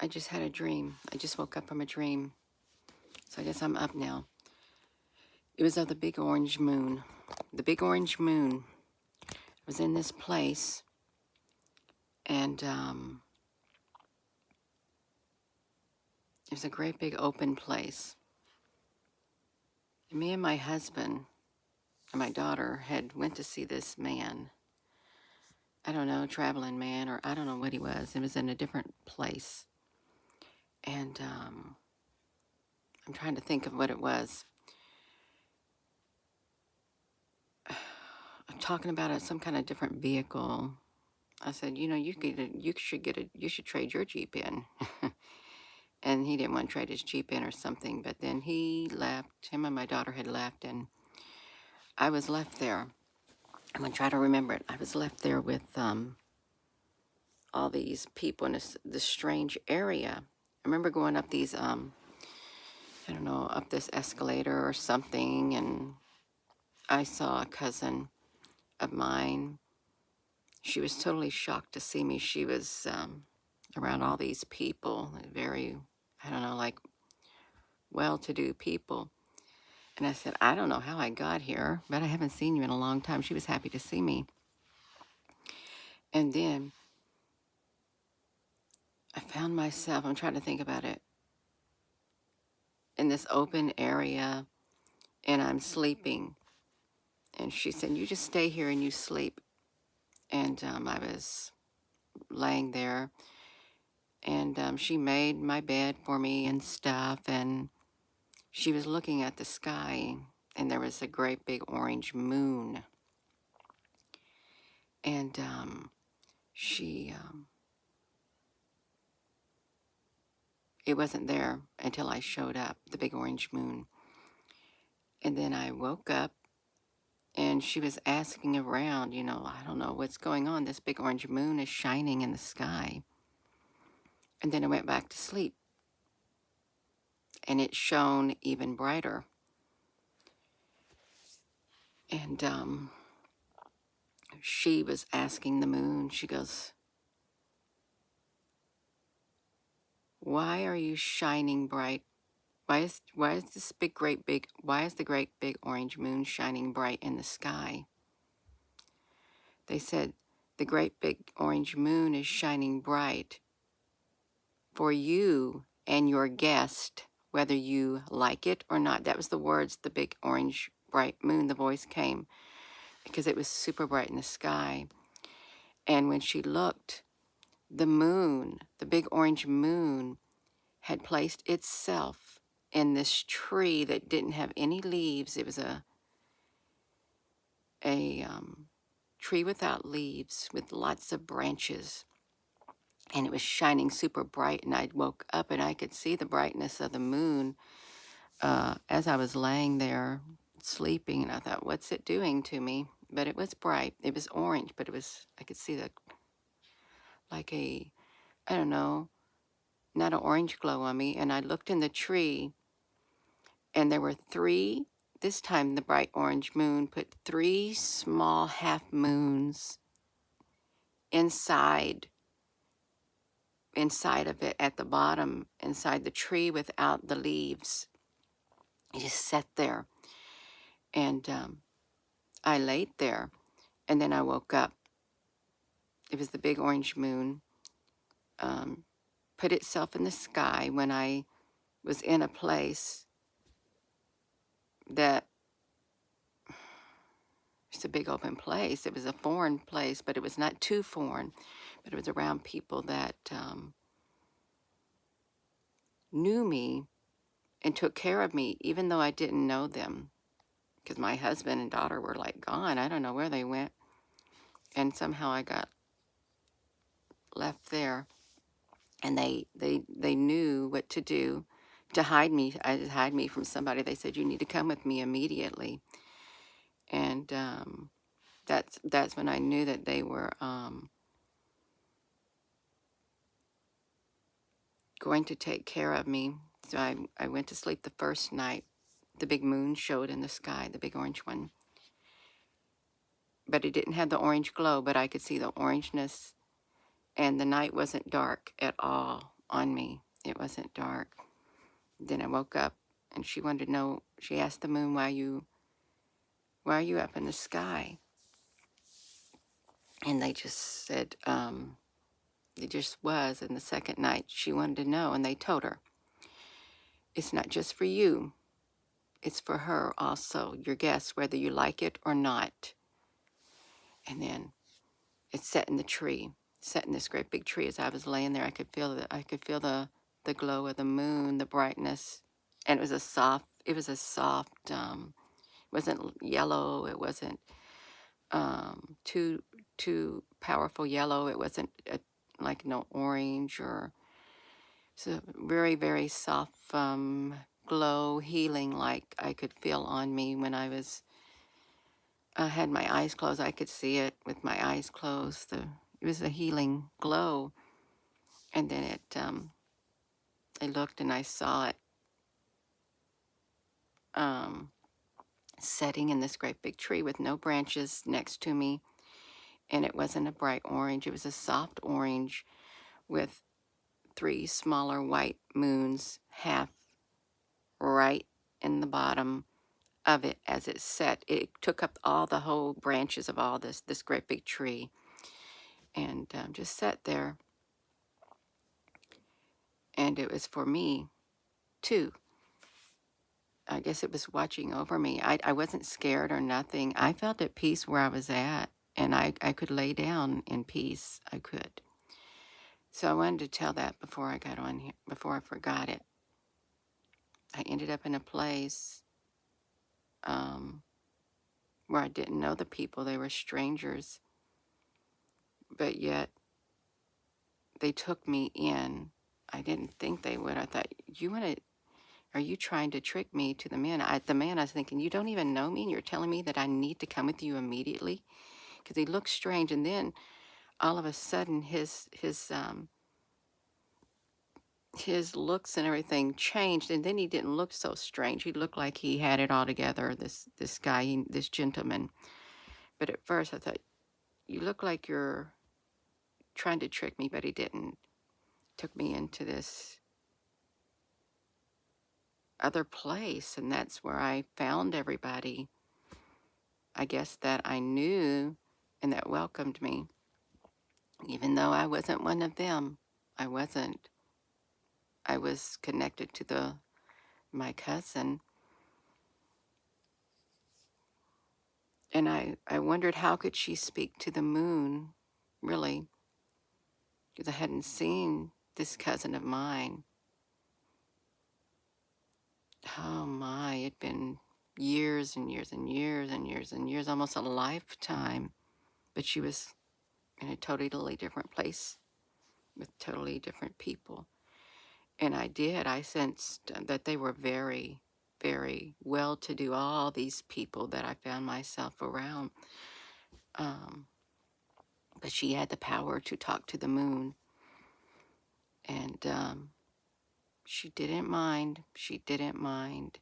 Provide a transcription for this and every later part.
just had a dream. I just woke up from a dream. So I guess I'm up now. It was of the big orange moon. The big orange moon was in this place, and it was a great big open place. And me and my husband and my daughter had went to see this man. I don't know, traveling man, or I don't know what he was. It was in a different place. And I'm trying to think of what it was. I'm talking about some kind of different vehicle. I said, you should trade your Jeep in. And he didn't want to trade his Jeep in or something. But then he left. Him and my daughter had left, and I was left there. I'm gonna try to remember it. I was left there with all these people in this strange area. I remember going up these I don't know, up this escalator or something, and I saw a cousin of mine. She was totally shocked to see me. She was around all these people, very, I don't know, like well-to-do people. And I said, I don't know how I got here, but I haven't seen you in a long time. She was happy to see me. And then I found myself, I'm trying to think about it, in this open area, and I'm sleeping. And she said, you just stay here and you sleep. And I was laying there, and she made my bed for me and stuff, and she was looking at the sky, and there was a great big orange moon. And it wasn't there until I showed up, the big orange moon. And then I woke up, and she was asking around, I don't know what's going on. This big orange moon is shining in the sky. And then I went back to sleep, and it shone even brighter. And she was asking the moon, she goes, why are you shining bright? Why is the great big orange moon shining bright in the sky? They said, the great big orange moon is shining bright for you and your guest, whether you like it or not. That was the words, the big orange bright moon. The voice came because it was super bright in the sky. And when she looked, the moon, the big orange moon, had placed itself in this tree that didn't have any leaves. It was a tree without leaves with lots of branches, and it was shining super bright. And I woke up and I could see the brightness of the moon as I was laying there sleeping, and I thought, what's it doing to me? But it was bright. It was orange, but I could see like a, I don't know, not an orange glow on me. And I looked in the tree, and there were this time the bright orange moon put 3 small half moons inside of it, at the bottom, inside the tree without the leaves. It just sat there. And I laid there, and then I woke up. It was the big orange moon put itself in the sky when I was in a place that, it's a big open place. It was a foreign place, but it was not too foreign, but it was around people that knew me and took care of me, even though I didn't know them, because my husband and daughter were like gone. I don't know where they went. And somehow I got left there, and they knew what to do to hide me. Hide me from somebody. They said, you need to come with me immediately. And that's when I knew that they were going to take care of me. So I went to sleep the first night. The big moon showed in the sky, the big orange one. But it didn't have the orange glow, but I could see the orangeness, and the night wasn't dark at all. on me. It wasn't dark. Then I woke up and she wanted to know, she asked the moon, why are you up in the sky? And they just said, it just was. And the second night she wanted to know, and they told her, it's not just for you, it's for her also, your guest, whether you like it or not. And then it set in the tree, set in this great big tree. As I was laying there, I could feel the glow of the moon, the brightness. And it was a soft, it wasn't yellow, it wasn't too powerful yellow. It wasn't like no orange, or it's a very, very soft glow, healing, like I could feel on me when I had my eyes closed. I could see it with my eyes closed. It was a healing glow. And then I looked and I saw it setting in this great big tree with no branches next to me. And it wasn't a bright orange. It was a soft orange with 3 smaller white moons, half right in the bottom of it as it set. It took up all the whole branches of all this great big tree, and just sat there. And it was for me too. I guess it was watching over me. I wasn't scared or nothing. I felt at peace where I was at, and I could lay down in peace. I could. So I wanted to tell that before I got on here, before I forgot it. I ended up in a place where I didn't know the people. They were strangers, but yet they took me in. I didn't think they would. I thought, are you trying to trick me to the man? I was thinking, you don't even know me and you're telling me that I need to come with you immediately? Because he looked strange. And then all of a sudden his looks and everything changed, and then he didn't look so strange. He looked like he had it all together, this guy, this gentleman. But at first I thought, you look like you're trying to trick me, but he didn't. Took me into this other place, and that's where I found everybody, I guess, that I knew and that welcomed me, even though I wasn't one of them. I wasn't. I was connected to my cousin, and I wondered, how could she speak to the moon, really, because I hadn't seen this cousin of mine. Oh my, it'd been years and years and years and years and years, almost a lifetime. But she was in a totally different place with totally different people. And I sensed that they were very, very well-to-do, all these people that I found myself around. But she had the power to talk to the moon. And she didn't mind. She didn't mind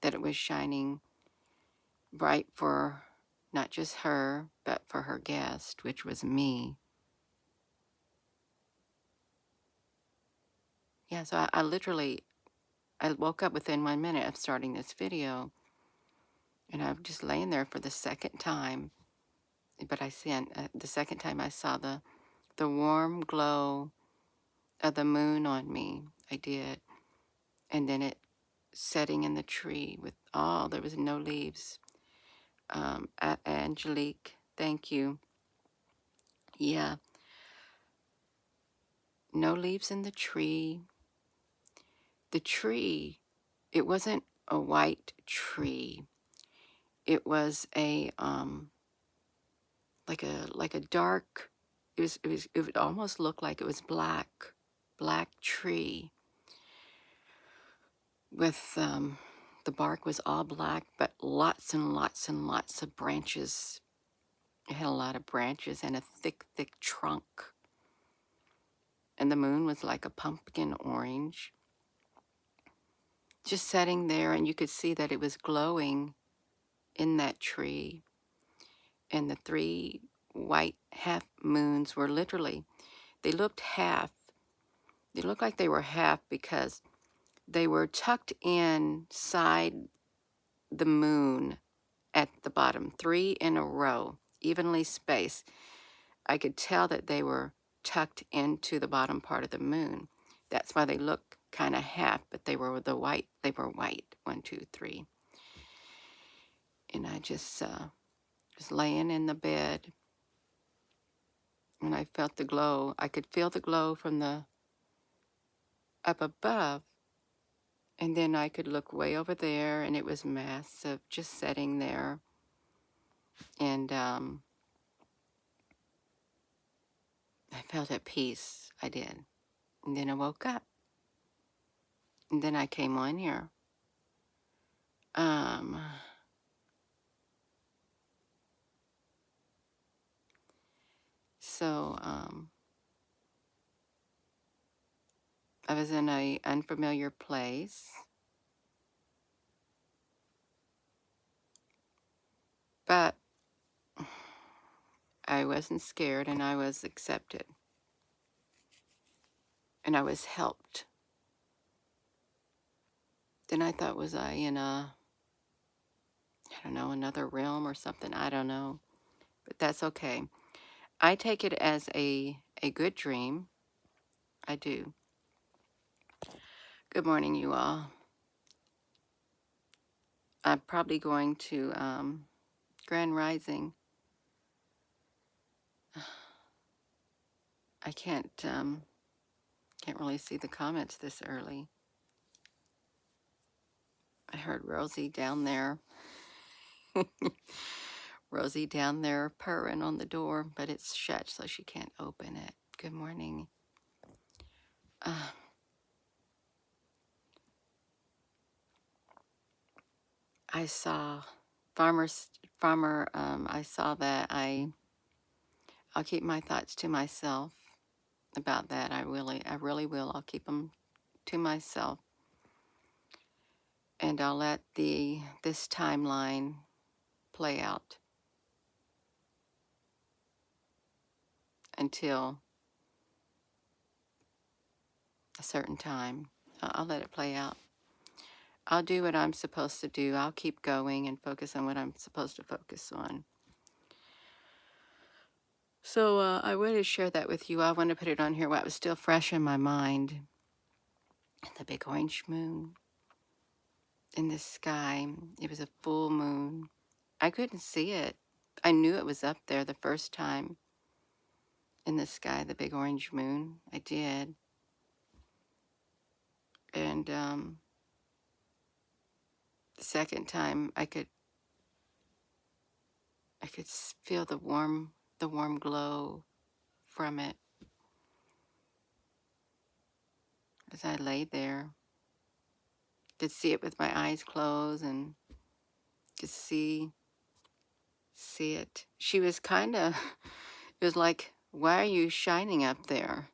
that it was shining bright for not just her, but for her guest, which was me. Yeah, so I woke up within 1 minute of starting this video, and I'm just laying there for the second time. But the second time I saw the warm glow of the moon on me. I did. And then it setting in the tree with there was no leaves. Angelique, thank you. Yeah, no leaves in the tree. The tree, it wasn't a white tree. It was like a dark. It would almost look like it was black tree with the bark was all black, but lots and lots and lots of branches. It had a lot of branches and a thick trunk. And the moon was like a pumpkin orange, just sitting there, and you could see that it was glowing in that tree. And the 3 white half moons were literally, they looked half, They looked like they were half because they were tucked inside the moon at the bottom, 3 in a row, evenly spaced. I could tell that they were tucked into the bottom part of the moon. That's why they look kind of half, but they were white, 1, 2, 3. And I just was laying in the bed, and I felt the glow. I could feel the glow from the up above, and then I could look way over there, and it was massive, just sitting there. And I felt at peace. I did. And then I woke up, and then I came on here. So I was in an unfamiliar place, but I wasn't scared, and I was accepted, and I was helped. Then I thought, was I in a, I don't know, another realm or something? I don't know, but that's okay. I take it as a good dream. I do. Good morning, you all. I'm probably going to Grand Rising. I can't really see the comments this early. I heard Rosie down there. Rosie down there purring on the door, but it's shut, so she can't open it. Good morning. I saw farmer. I saw that. I'll keep my thoughts to myself about that. I really will. I'll keep them to myself, and I'll let this timeline play out until a certain time. I'll let it play out. I'll do what I'm supposed to do. I'll keep going and focus on what I'm supposed to focus on. So I wanted to share that with you. I want to put it on here while it was still fresh in my mind. The big orange moon in the sky. It was a full moon. I couldn't see it. I knew it was up there the first time in the sky, the big orange moon. I did. And the second time, I could feel the warm glow from it as I lay there. Could see it with my eyes closed and could see it. She was kind of, it was like, why are you shining up there?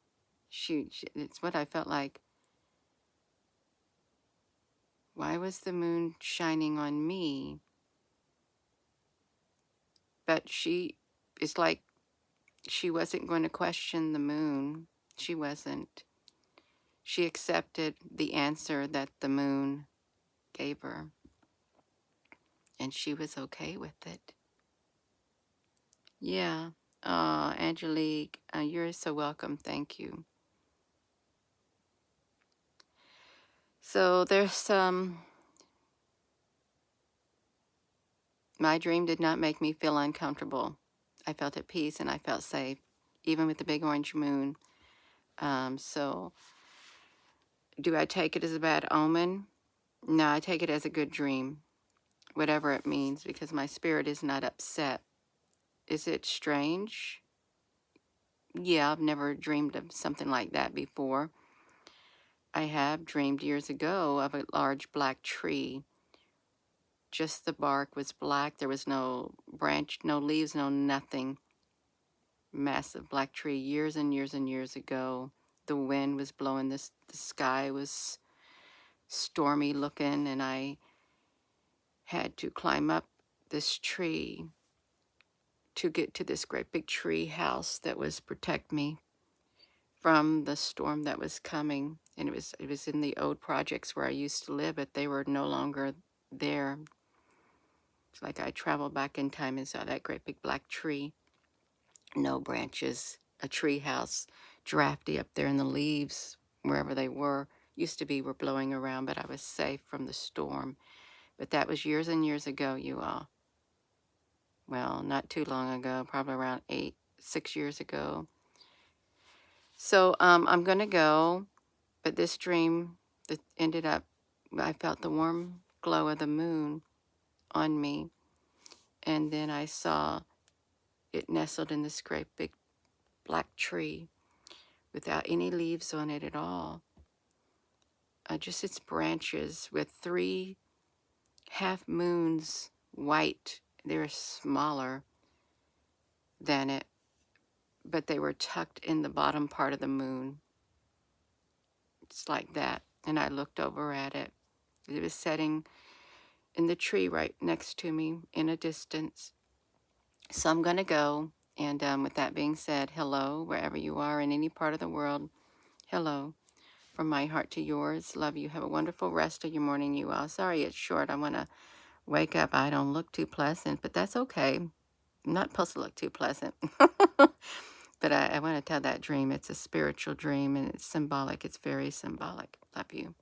It's what I felt like. Why was the moon shining on me? But it's like she wasn't going to question the moon. She wasn't. She accepted the answer that the moon gave her. And she was okay with it. Yeah. Angelique, you're so welcome. Thank you. So there's my dream did not make me feel uncomfortable. I felt at peace and I felt safe, even with the big orange moon. So do I take it as a bad omen? No, I take it as a good dream, whatever it means, because my spirit is not upset. Is it strange? Yeah, I've never dreamed of something like that before. I have dreamed years ago of a large black tree. Just the bark was black. There was no branch, no leaves, no nothing. Massive black tree years and years and years ago. The wind was blowing. The sky was stormy looking, and I had to climb up this tree to get to this great big tree house that was protect me from the storm that was coming. And it was in the old projects where I used to live, but they were no longer there. It's like I traveled back in time and saw that great big black tree, no branches, a tree house, drafty up there, in the leaves, wherever they were, used to be, were blowing around, but I was safe from the storm. But that was years and years ago, you all. Well, not too long ago, probably around 6 years ago. So I'm going to go, but this dream that ended up, I felt the warm glow of the moon on me, and then I saw it nestled in this great big black tree without any leaves on it at all. Just its branches with 3 half moons, white. They were smaller than it, but they were tucked in the bottom part of the moon. It's like that. And I looked over at it. It was setting in the tree right next to me in a distance. So I'm going to go. And with that being said, hello, wherever you are in any part of the world. Hello. From my heart to yours. Love you. Have a wonderful rest of your morning, you all. Sorry it's short. I want to wake up. I don't look too pleasant, but that's okay. I'm not supposed to look too pleasant. But I want to tell that dream. It's a spiritual dream, and it's symbolic. It's very symbolic. Love you.